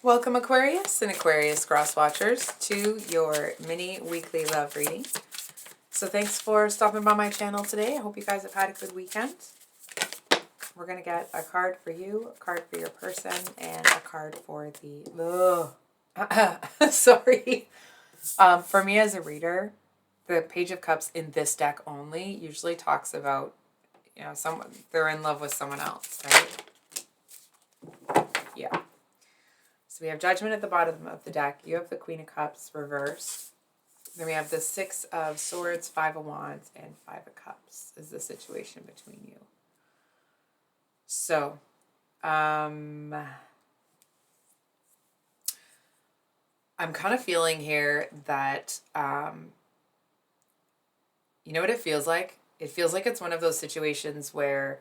Welcome Aquarius and Aquarius cross watchers to your mini weekly love reading. So thanks for stopping by my channel today. I hope you guys have had a good weekend. We're going to get a card for you, a card for your person, and a card for the... Sorry. For me as a reader, the Page of Cups in this deck only usually talks about, you know, someone, they're in love with someone else, right? Yeah. So we have Judgment at the bottom of the deck. You have the Queen of Cups reversed. Then we have the Six of Swords, Five of Wands, and Five of Cups is the situation between you. So, I'm kind of feeling here that, you know what it feels like? It feels like it's one of those situations where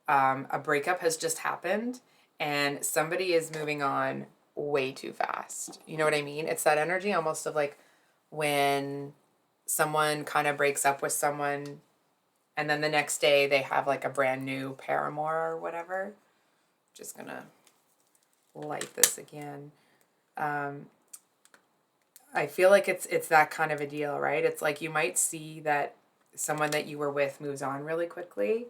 a breakup has just happened and somebody is moving on way too fast. You know what I mean? It's that energy almost of like when someone kind of breaks up with someone and then the next day they have like a brand new paramour or whatever. Just gonna light this again. I feel like it's that kind of a deal, right? It's like you might see that someone that you were with moves on really quickly.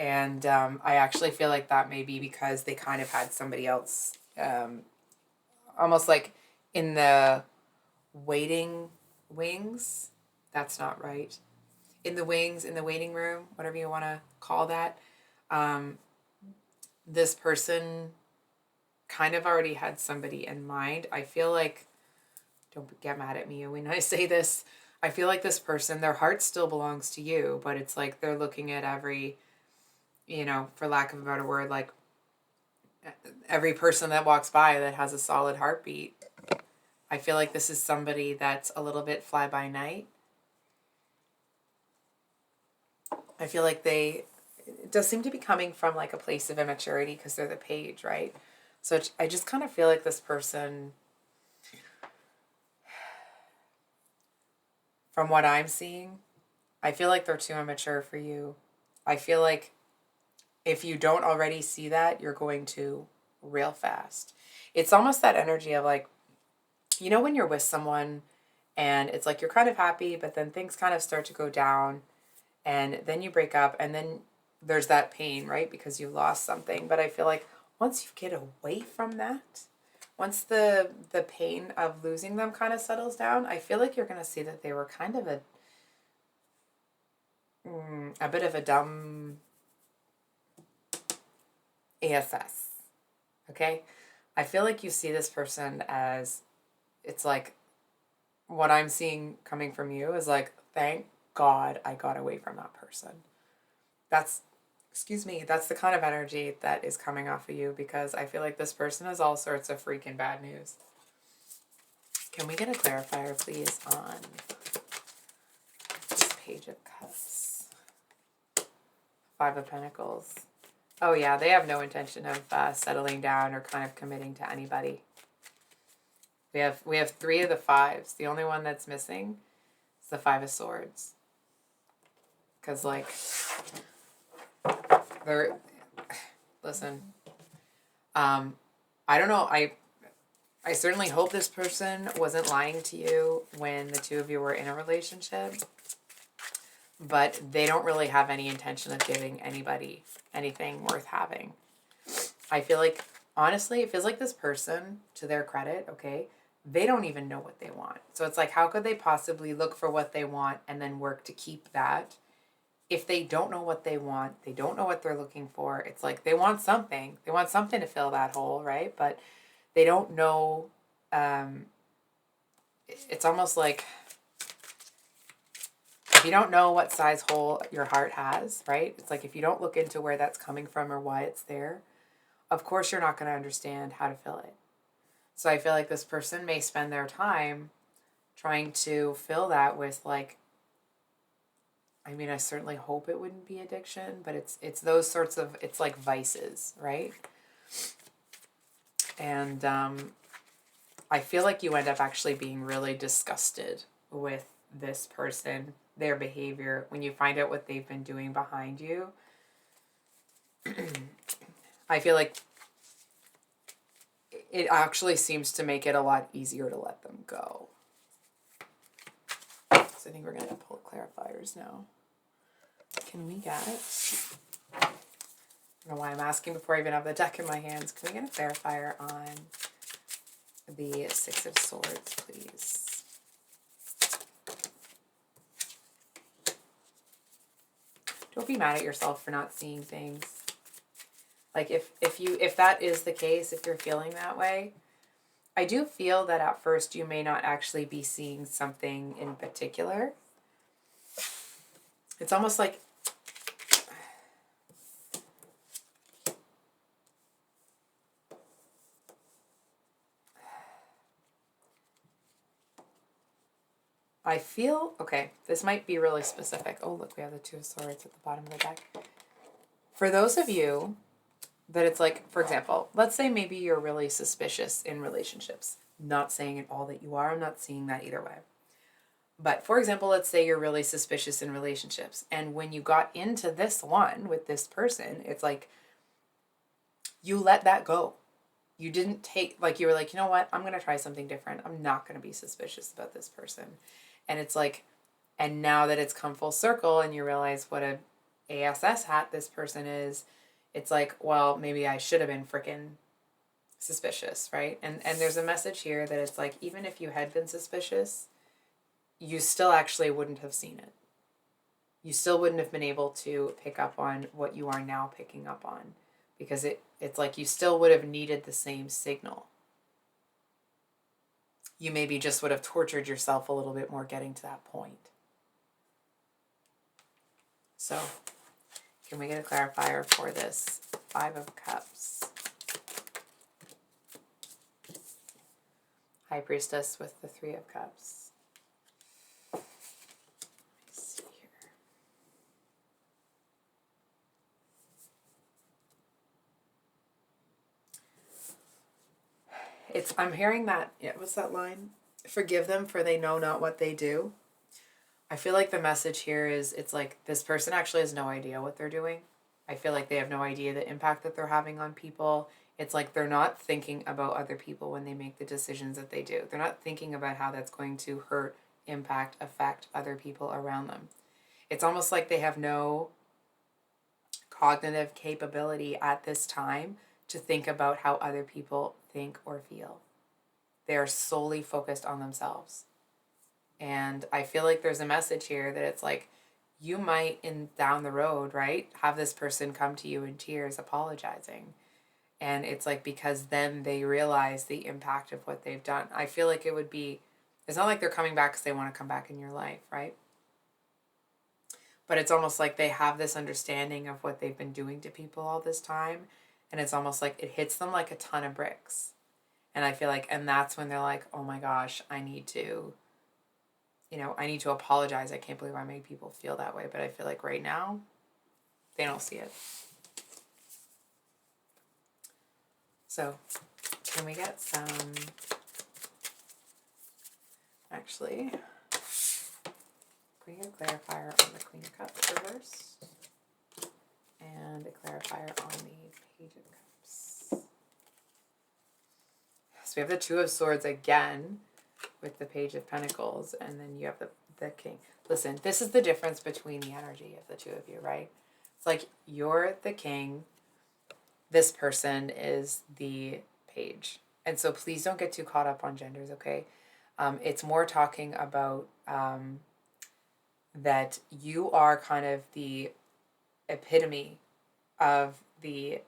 And I actually feel like that may be because they kind of had somebody else almost like in the waiting wings. That's not right. In the wings, in the waiting room, whatever you want to call that. This person kind of already had somebody in mind. I feel like, don't get mad at me when I say this, I feel like this person, their heart still belongs to you, but it's like they're looking at every, you know, for lack of a better word, like every person that walks by that has a solid heartbeat. I feel like this is somebody that's a little bit fly by night. I feel like it does seem to be coming from like a place of immaturity because they're the page, right? So I just kind of feel like this person, from what I'm seeing, I feel like they're too immature for you. I feel like if you don't already see that, you're going to real fast. It's almost that energy of like, you know, when you're with someone and it's like you're kind of happy, but then things kind of start to go down and then you break up and then there's that pain, right? Because you lost something. But I feel like once you get away from that, once the pain of losing them kind of settles down, I feel like you're going to see that they were kind of a bit of a dumb ASS. Okay? I feel like you see this person as, it's like, what I'm seeing coming from you is like, thank God I got away from that person. That's the kind of energy that is coming off of you because I feel like this person has all sorts of freaking bad news. Can we get a clarifier, please, on this Page of Cups? Five of Pentacles. Oh yeah, they have no intention of settling down or kind of committing to anybody. We have three of the fives. The only one that's missing is the Five of Swords. Because, like, listen, I don't know, I certainly hope this person wasn't lying to you when the two of you were in a relationship, but they don't really have any intention of giving anybody anything worth having. I feel like, honestly, it feels like this person, to their credit, okay, they don't even know what they want. So it's like, how could they possibly look for what they want and then work to keep that? If they don't know what they want, they don't know what they're looking for. It's like they want something. They want something to fill that hole, right? But they don't know. It's almost like if you don't know what size hole your heart has, right? It's like if you don't look into where that's coming from or why it's there, of course you're not going to understand how to fill it. So I feel like this person may spend their time trying to fill that with like, I mean, I certainly hope it wouldn't be addiction, but it's those sorts of, it's like vices, right? And I feel like you end up actually being really disgusted with this person, their behavior, when you find out what they've been doing behind you. I feel like it actually seems to make it a lot easier to let them go. So I think we're going to pull clarifiers now. Can we get, I don't know why I'm asking before I even have the deck in my hands, can we get a clarifier on the Six of Swords, please? Don't be mad at yourself for not seeing things. Like if that is the case, if you're feeling that way, I do feel that at first you may not actually be seeing something in particular. It's almost like I feel, okay, this might be really specific. Oh, look, we have the Two of Swords at the bottom of the deck. For those of you that it's like, for example, let's say maybe you're really suspicious in relationships. Not saying at all that you are. I'm not seeing that either way. But for example, let's say you're really suspicious in relationships. And when you got into this one with this person, it's like you let that go. You didn't take, like, you were like, you know what? I'm going to try something different. I'm not going to be suspicious about this person. And it's like, and now that it's come full circle and you realize what a ASS hat this person is, it's like, well, maybe I should have been freaking suspicious, right? And there's a message here that it's like, even if you had been suspicious, you still actually wouldn't have seen it. You still wouldn't have been able to pick up on what you are now picking up on, because it's like you still would have needed the same signal. You maybe just would have tortured yourself a little bit more getting to that point. So, can we get a clarifier for this Five of Cups? High Priestess with the Three of Cups. Let's see here. I'm hearing that, what's that line? Forgive them for they know not what they do. I feel like the message here is, it's like this person actually has no idea what they're doing. I feel like they have no idea the impact that they're having on people. It's like they're not thinking about other people when they make the decisions that they do. They're not thinking about how that's going to hurt, impact, affect other people around them. It's almost like they have no cognitive capability at this time to think about how other people think or feel. They are solely focused on themselves. And I feel like there's a message here that it's like, you might down the road, right, have this person come to you in tears apologizing. And it's like, because then they realize the impact of what they've done. I feel like it would be, it's not like they're coming back because they want to come back in your life, right? But it's almost like they have this understanding of what they've been doing to people all this time. And it's almost like it hits them like a ton of bricks. And I feel like, and that's when they're like, oh my gosh, I need to apologize. I can't believe I made people feel that way. But I feel like right now, they don't see it. So, can we get some, actually, can we get a clarifier on the Queen of Cups reversed? And a clarifier on the Page of Cups. So we have the Two of Swords again with the Page of Pentacles, and then you have the King. Listen, this is the difference between the energy of the two of you, right? It's like you're the king, this person is the page. And so please don't get too caught up on genders, okay? It's more talking about that you are kind of the epitome of the,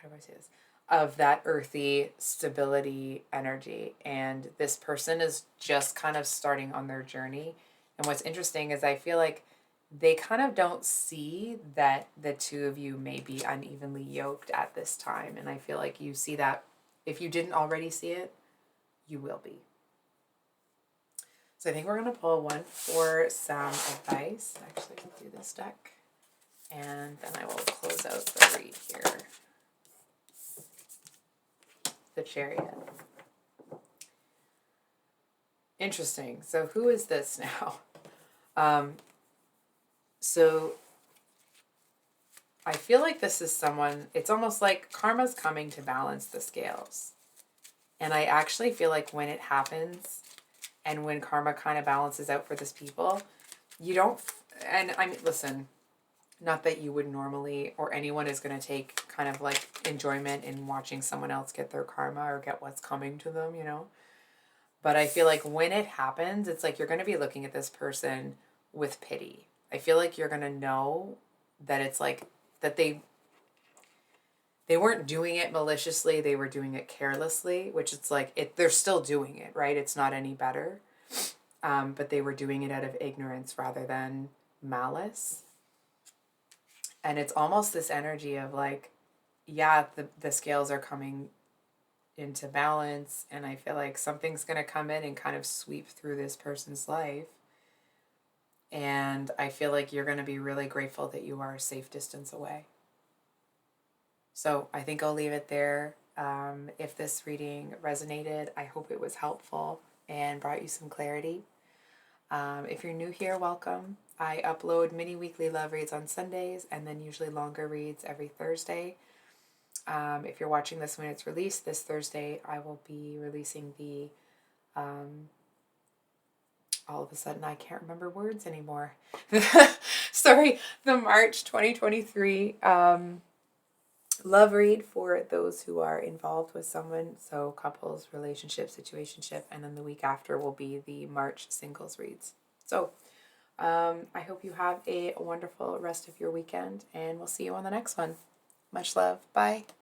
how do I say this? Of that earthy stability energy. And this person is just kind of starting on their journey. And what's interesting is I feel like they kind of don't see that the two of you may be unevenly yoked at this time. And I feel like you see that. If you didn't already see it, you will be. So I think we're going to pull one for some advice. Actually, I'll do this deck. And then I will close out the read here. The Chariot. Interesting. So who is this now? So I feel like this is someone, it's almost like karma's coming to balance the scales. And I actually feel like when it happens and when karma kind of balances out for this people, you don't, and I mean, listen, not that you would normally, or anyone is going to take kind of like enjoyment in watching someone else get their karma or get what's coming to them, you know? But I feel like when it happens, it's like you're going to be looking at this person with pity. I feel like you're going to know that it's like, that they weren't doing it maliciously, they were doing it carelessly, which it's like, they're still doing it, right? It's not any better. But they were doing it out of ignorance rather than malice. And it's almost this energy of like, yeah, the scales are coming into balance, and I feel like something's going to come in and kind of sweep through this person's life. And I feel like you're going to be really grateful that you are a safe distance away. So I think I'll leave it there. If this reading resonated, I hope it was helpful and brought you some clarity. If you're new here, welcome. I upload mini weekly love reads on Sundays and then usually longer reads every Thursday. If you're watching this when it's released, this Thursday I will be releasing the, all of a sudden I can't remember words anymore. Sorry, the March 2023 love read for those who are involved with someone, so couples, relationship, situationship, and then the week after will be the March singles reads. So I hope you have a wonderful rest of your weekend, and we'll see you on the next one. Much love. Bye.